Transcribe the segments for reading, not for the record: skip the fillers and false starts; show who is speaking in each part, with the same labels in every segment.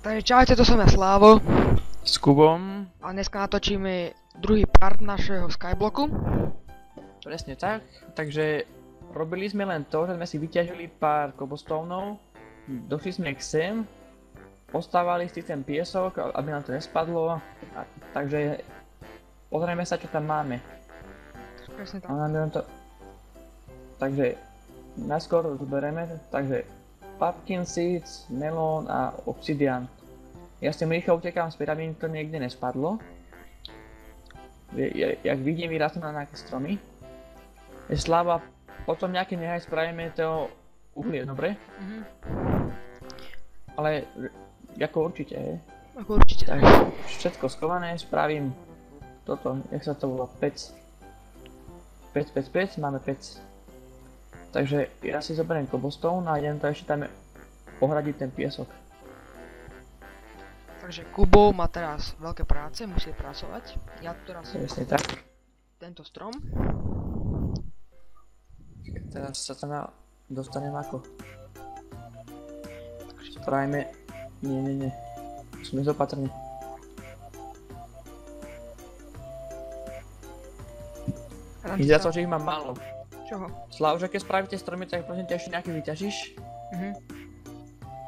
Speaker 1: Takže čaute, to som ja Slávo.
Speaker 2: S Kubom.
Speaker 1: A dneska natočíme druhý part našeho Skyblocku.
Speaker 2: Presne tak. Takže robili sme len to, že sme si vyťažili pár cobblestoneov. Došli sme k sem. Postávali si ten piesok, aby nám to nespadlo. Takže pozrieme sa, čo tam máme.
Speaker 1: Presne tak.
Speaker 2: Takže najskôr zoberieme. Takže pumpkin seeds, melón a obsidian. Ja s tým rýchlo utekám z pyramíd, to niekde nespadlo. Jak vidím, vyrastú na nejaké stromy. Je Sláva, potom nejaký nehaj spravíme to uhlie, dobre? Ale ako určite, hej?
Speaker 1: Ako určite.
Speaker 2: Takže všetko schované, spravím toto, jak sa to volá, pec. Pec, máme pec. Takže ja si zoberiem cobblestone a idem to ešte tam ohradiť ten piesok.
Speaker 1: Takže Kubo má teraz veľké práce, musí pracovať. Ja tu teraz
Speaker 2: Presne tak.
Speaker 1: tento strom.
Speaker 2: Teraz sa tam dostanem ako. Spravíme... Nie. Sme zopatrní. Vyzerá to, že ich mám málo.
Speaker 1: Čoho?
Speaker 2: Slav, že keď spravíte stromy, tak prosím ťa ešte nejaký vyťažíš.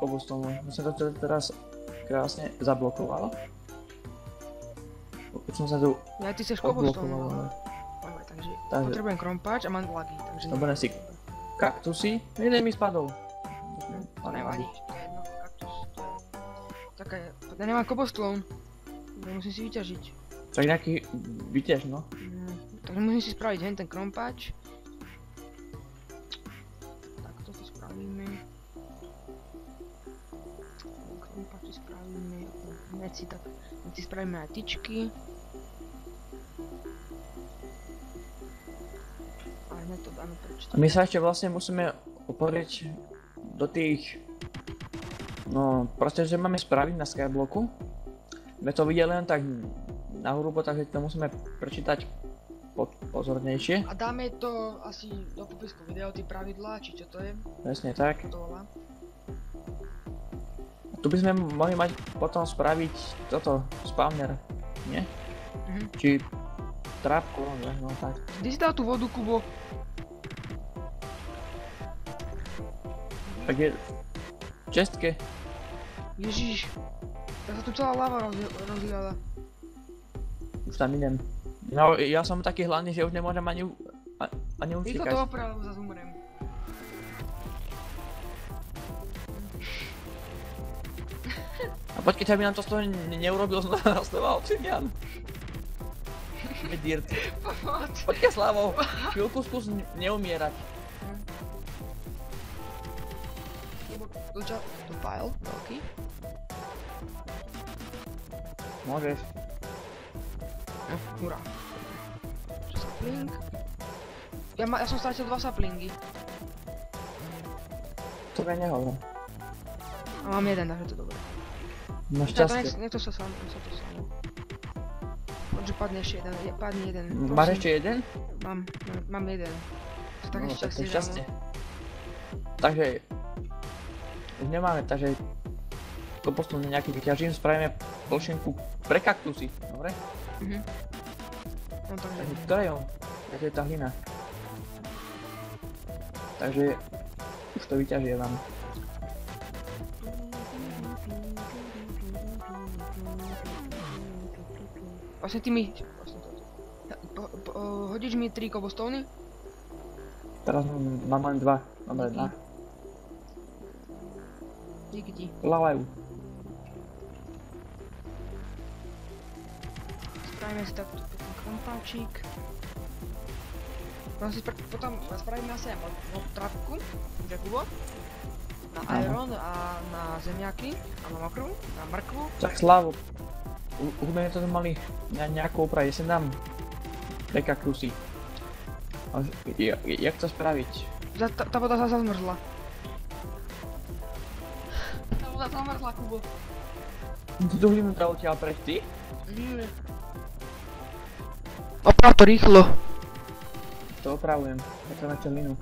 Speaker 2: Cobblestone. Musím to teraz krásne zablokovalo. Už som sa tu
Speaker 1: Ja, ty chceš cobblestone.
Speaker 2: odblokoval.
Speaker 1: Takže
Speaker 2: Takže-
Speaker 1: potrebujem krompáč a mám lagy, takže...
Speaker 2: Dobre si kaktusy. Jeden mi spadol.
Speaker 1: To nevadí, to je jedno, kaktus, to je... Také, ja nemám cobblestone. Musím si vyťažiť.
Speaker 2: Tak nejaký vyťaž, no.
Speaker 1: Takže musím si spraviť hen ten krompáč. Tak toto spravíme. Krompáč si spravíme. Hneď si spravíme aj tyčky. A hneď to dáme preč.
Speaker 2: A my sa ešte vlastne musíme oporieť do tých... No, proste, že máme spraviť na Skyblocku. My to videli len tak nahrubo, takže to musíme prečítať pozornejšie.
Speaker 1: A dáme to asi do popisku videa, tie pravidlá, či čo to je.
Speaker 2: Presne tak.
Speaker 1: To volá.
Speaker 2: Tu by sme mohli mať potom spraviť toto, spawner, nie? Či trápku, no tak.
Speaker 1: Kde si dal tú vodu, Kubo?
Speaker 2: Tak je v čestke.
Speaker 1: Ježiš. Tak sa tu celá lava rozdiala.
Speaker 2: Už tam idem. No, ja som taký hladný, že už nemôžem ani
Speaker 1: Rýchlo
Speaker 2: utíkať.
Speaker 1: to oprav, lebo zase umrem.
Speaker 2: A počkej, aby nám to z toho neurobil znova obsidian. Dirt. Počkej, Slavo, chvíľku skús neumierať.
Speaker 1: Tu pile, veľký.
Speaker 2: Môžeš.
Speaker 1: Hurá. Sapling. Ja som strátil 2 saplingy.
Speaker 2: To ja nehovorím.
Speaker 1: A mám jeden, takže to je dobré.
Speaker 2: Máš šťastie.
Speaker 1: Nech to sa samo. Poďže padne ešte jeden, padne jeden.
Speaker 2: Máš ešte jeden?
Speaker 1: Mám jeden. To také
Speaker 2: No, tak to je
Speaker 1: šťastie.
Speaker 2: šťastie. Takže... Už nemáme, takže... Cobblestone nejaký vyťažím, spravíme plošinku pre kaktusy, dobre?
Speaker 1: No takže...
Speaker 2: Takže ktoré je on? Takže je tá hlina. Takže... Už to vyťažievam.
Speaker 1: Vlastne ty mi... Hodíš mi 3 cobblestony?
Speaker 2: Teraz mám len 2. Dobre,
Speaker 1: Díky.
Speaker 2: 2.
Speaker 1: Díky.
Speaker 2: Plávajú.
Speaker 1: Spravíme si takto krompáčik. Potom spravíme asi aj trapku, že Kubo? Na iron a na zemiaky, a na mrkvu.
Speaker 2: Tak Slavu. Už sme to mali nejakú opraviť, ja sem dám pre kaktusy. Jak to spraviť?
Speaker 1: Tá voda sa zamrzla. Tá voda zamrzla, Kubo.
Speaker 2: Ty tú hlinu treba odtiaľ preč, ty?
Speaker 1: Nie. Oprav to rýchlo.
Speaker 2: To opravujem, ja to načal hlinu.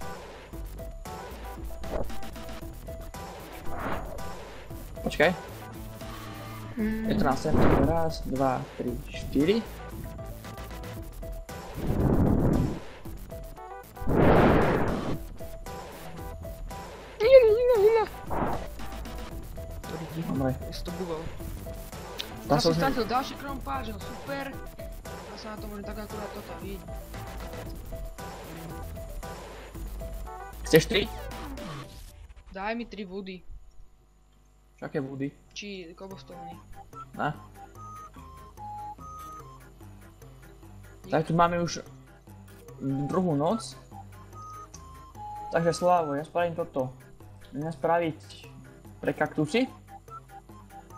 Speaker 2: Počkaj. Je to na sem, raz, dva, tri, štyri. Dobre.
Speaker 1: Ja si to bugal.
Speaker 2: Tam
Speaker 1: Zase
Speaker 2: som
Speaker 1: stratil ďalší krompáč, no super. Ja sa na to môžem tak akurát toto vidieť.
Speaker 2: Chceš 3?
Speaker 1: Daj mi 3 woody.
Speaker 2: Aké vody?
Speaker 1: Či cobblestone.
Speaker 2: Na. Tak tu máme už druhú noc. Takže Slavo, ja spravím toto. Idem spraviť pre kaktusy.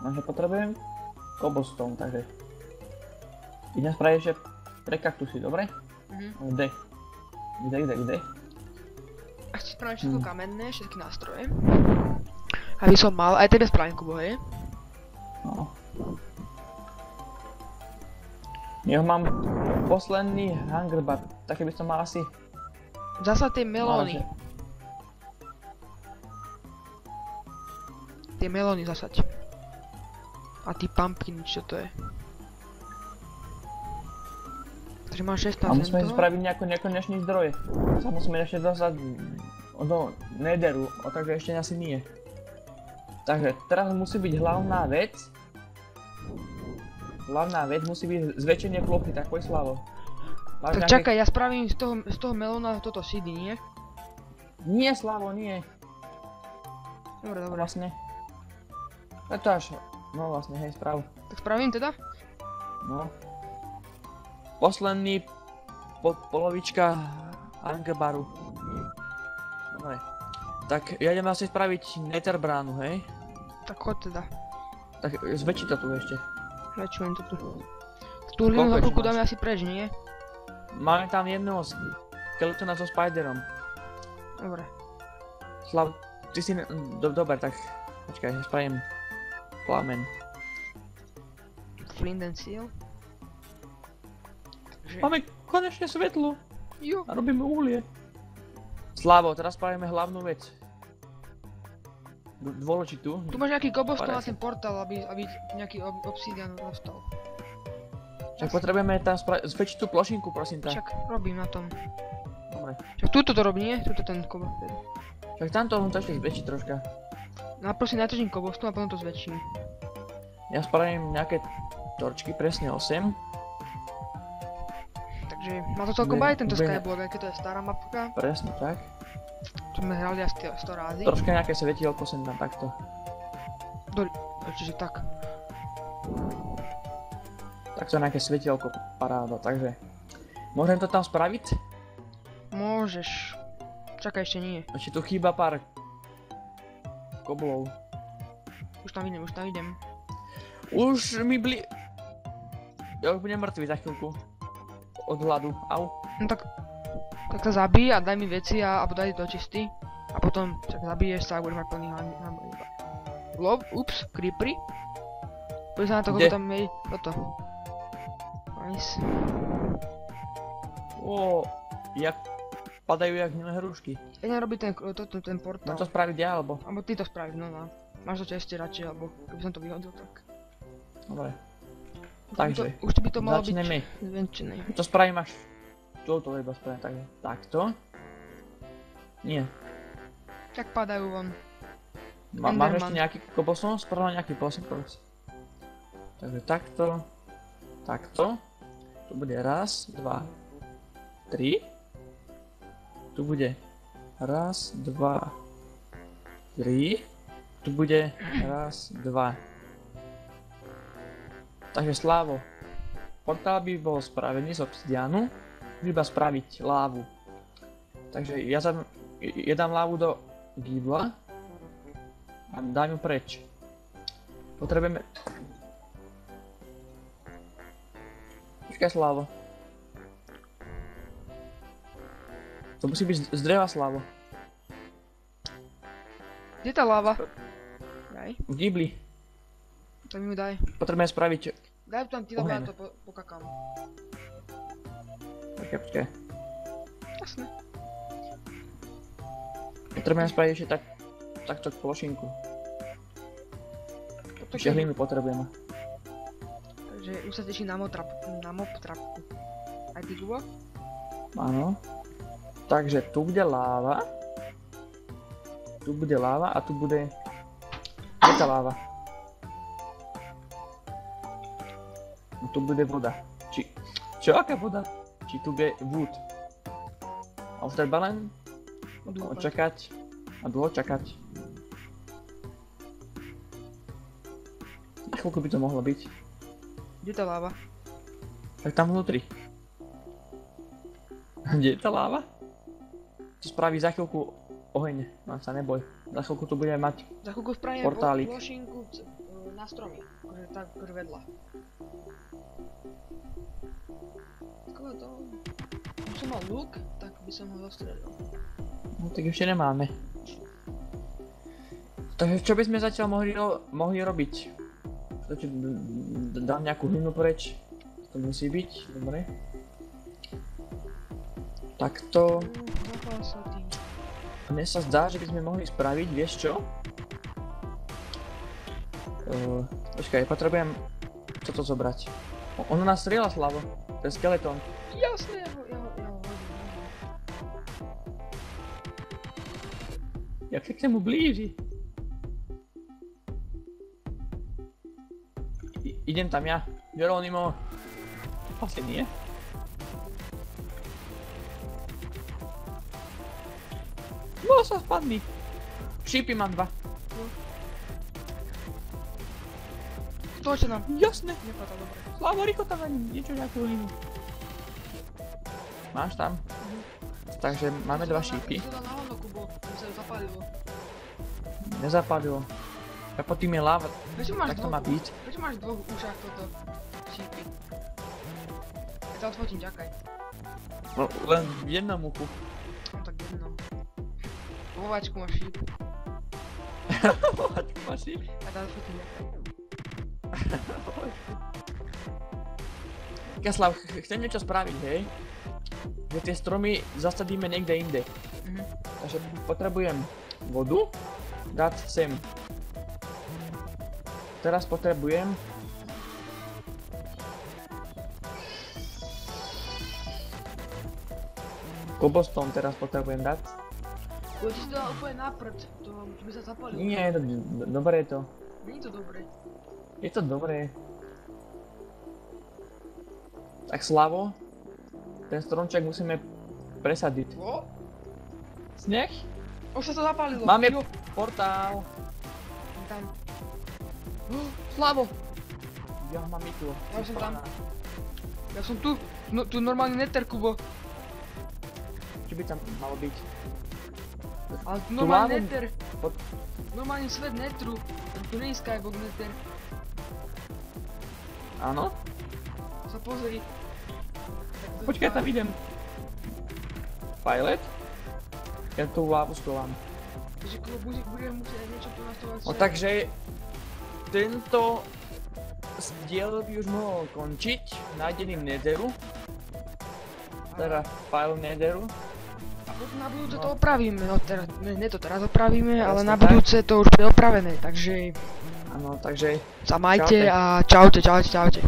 Speaker 2: Lenže potrebujem cobblestone, takže idem spraviť ešte pre kaktusy, dobre? Kde? Kde?
Speaker 1: A chci spraviť všetko kamenné, všetky nástroje. Aby som mal, aj tebe spravím, Kubo, hej?
Speaker 2: No. Ja mám posledný hunger bar, také by som mal asi...
Speaker 1: Zasa tie melóny. Tie melóny zasaď. A tí pumpkiny, čo to je? Takže mám 16
Speaker 2: A musíme si
Speaker 1: toho.
Speaker 2: spraviť nejaký nekonečný zdroj. Sa musíme ešte dostať do Netheru, takže ešte asi nie. Takže teraz musí byť hlavná vec. Hlavná vec musí byť zväčšenie plochy, tak poď Slavo. Máš
Speaker 1: Tak
Speaker 2: nejaké...
Speaker 1: čakaj, ja spravím z toho melóna toto seedy, nie?
Speaker 2: Nie Slavo, nie.
Speaker 1: Dobre, dobre.
Speaker 2: Vlastne. To až... No vlastne, hej, sprav.
Speaker 1: Tak spravím teda?
Speaker 2: No. Posledný polovička Angebaru. Dobre. Tak ja idem asi spraviť Nether bránu, hej?
Speaker 1: Tak choď teda.
Speaker 2: Tak zväčši to tu ešte.
Speaker 1: Väčšujem to tu. Tú hlinu za chvíľku dáme asi preč, nie?
Speaker 2: Máme tam jedného skeletona so spiderom.
Speaker 1: Dobre.
Speaker 2: Slav, ty si... Dobre, tak... Počkaj, ja spravím... Plamen.
Speaker 1: Flint and Steel. Takže...
Speaker 2: Máme konečne svetlo.
Speaker 1: Jo.
Speaker 2: A robíme uhlie. Slavo, teraz spravíme hlavnú vec. Dôležitú.
Speaker 1: Tu máš nejaký cobblestone na ten portál, aby nejaký obsidian dostal.
Speaker 2: Však potrebujeme tam zväčšiť tú plošinku, prosím ťa.
Speaker 1: Však robím na tom.
Speaker 2: Dobre.
Speaker 1: Však túto to robí, nie? Túto ten cobblestone.
Speaker 2: Však tamto to ešte zväčšiť troška.
Speaker 1: Naprosím natržím cobblestone a potom to zväčším.
Speaker 2: Ja spravím nejaké torčky, presne 8.
Speaker 1: Takže má to celkom baviť tento skyblock, aj keď to je stará mapka.
Speaker 2: Presne tak.
Speaker 1: Čo sme hrali asi 100 rázy.
Speaker 2: Troška nejaké svetielko sem tam takto.
Speaker 1: Čiže tak.
Speaker 2: Takto nejaké svetielko, paráda, takže... Môžem to tam spraviť?
Speaker 1: Môžeš. Čakaj, ešte nie.
Speaker 2: Ešte tu chýba pár... koblov.
Speaker 1: Už tam idem.
Speaker 2: Už mi Ja už budem mŕtvý za chvíľku. Od hladu, au.
Speaker 1: No tak sa zabij a daj mi veci alebo daj do čisty. A potom však zabiješ sa a budeš mať plný hamburger. Lov, ups, creepery. Poď sa na to, koľko tam je toto. Nice.
Speaker 2: Jak padajú jak hnilé hrušky.
Speaker 1: Idem robiť ten portál.
Speaker 2: Mám to spraviť ja, alebo?
Speaker 1: Alebo ty to spravíš, no. Máš to česte radšej, alebo keby som to vyhodil, tak...
Speaker 2: Dobre. Takže,
Speaker 1: už by to malo byť
Speaker 2: začneme.
Speaker 1: zvenčené.
Speaker 2: To spravím až... Toto iba spravím, takže takto. Nie.
Speaker 1: Tak padajú von.
Speaker 2: Máš ešte nejaký cobblestone? Spravím nejaký prosím. Takže takto. Takto. Tu bude raz, dva, tri. Tu bude raz, dva, tri. Tu bude raz, dva. Takže Slavo, portál by bol spravený z obsidianu, iba spraviť lávu. Takže ja dám lávu do gibla a dám ju preč. Potrebujeme... Počkaj Slavo. To musí byť z dreva Slavo.
Speaker 1: Kde je tá láva? Daj.
Speaker 2: V gibli.
Speaker 1: To mi ju daj.
Speaker 2: Potrebujeme spraviť...
Speaker 1: Daj tam ty, lebo ja to pokakám.
Speaker 2: Počkaj.
Speaker 1: Jasné.
Speaker 2: Potrebujeme spraviť ešte takto plošinku. Ešte hlinu potrebujeme.
Speaker 1: Takže už sa teším na mob trapku. Aj ty, Kubo?
Speaker 2: Áno. Takže tu bude láva. Tu bude láva a tu bude... Kde je tá láva? No tu bude voda. Čo? Aká voda? Či tu bude wood. A už treba len očakať a dlho čakať. Na chvíľku by to mohlo byť.
Speaker 1: Kde je tá láva?
Speaker 2: Tak tam vnútri. Kde je tá láva? To spraví za chvíľku oheň, mám sa neboj. Za chvíľku tu budeme mať
Speaker 1: Za chvíľku spravíme
Speaker 2: portálik.
Speaker 1: plošinku na stromy. Akože tak vedľa. Takové to... Keď som mal luk, tak by som ho zastrelil.
Speaker 2: No tak ešte nemáme. Takže čo by sme zatiaľ mohli robiť? Dám nejakú hlinu preč. To musí byť, dobre. Takto.
Speaker 1: Zapal sa tým.
Speaker 2: Mne sa zdá, že by sme mohli spraviť, vieš čo? Počkaj, potrebujem toto zobrať. Ono nás strieľa, Slavo. Ten skeletón.
Speaker 1: Jasne, ja ho hodím.
Speaker 2: Jak sa k nemu blíži? Idem tam ja. Geronimo. Asi nie. No sa spadni. Šípy mám 2.
Speaker 1: Stojte nám.
Speaker 2: Jasne.
Speaker 1: Nepadá dobre.
Speaker 2: Slavo, rýchlo tam ani niečo nejakú hlinu. Máš tam? Takže máme 2 šípy.
Speaker 1: To dá na hovno, Kubo. To sa zapálilo.
Speaker 2: Nezapálilo. A pod tým je láva.
Speaker 1: Prečo máš
Speaker 2: Tak to má byť.
Speaker 1: Prečo máš v 2 ušách toto? Šípy. Ja to odfotím, čakaj.
Speaker 2: No, len v jednom uchu.
Speaker 1: No tak jedno. Vo vačku máš šíp.
Speaker 2: Poďku máš šíp.
Speaker 1: Ja to odfotím, čakaj.
Speaker 2: Kaslav, chcem niečo spraviť, hej? Že tie stromy zasadíme niekde inde. Takže potrebujem vodu dať sem. Teraz potrebujem cobblestone teraz potrebujem dať.
Speaker 1: Bo ti si to dal úplne na prd, to by sa zapálilo.
Speaker 2: Nie, dobre je to.
Speaker 1: Není to dobré.
Speaker 2: Je to dobré. Tak Slavo, ten stromček musíme presadiť.
Speaker 1: O?
Speaker 2: Sneh?
Speaker 1: Už sa to zapálilo.
Speaker 2: Máme
Speaker 1: Jo.
Speaker 2: portál.
Speaker 1: Tam.
Speaker 2: Slavo! Ja mám i tu.
Speaker 1: Ja som tam. Ja som tu. No, tu normálny nether, Kubo.
Speaker 2: Čo by tam malo byť?
Speaker 1: Ale tu normálny
Speaker 2: lávu-
Speaker 1: nether.
Speaker 2: pod-
Speaker 1: Normálny svet netru. Tu nie je skyblock nether.
Speaker 2: Áno?
Speaker 1: Sa pozri.
Speaker 2: Počkaj, tam idem. Pilot? Ja tú lávu schovám.
Speaker 1: Takže Kubo, budeš musieť aj niečo tu nastavovať.
Speaker 2: No takže tento diel by už mohol končiť nájdením netheru. Teda file netheru.
Speaker 1: A potom na budúce to opravíme. No teraz, ne to teraz opravíme, ale
Speaker 2: Presne
Speaker 1: na
Speaker 2: tak.
Speaker 1: budúce to už bude opravené. Takže
Speaker 2: Áno, takže
Speaker 1: sa majte
Speaker 2: Čaute.
Speaker 1: a čaute.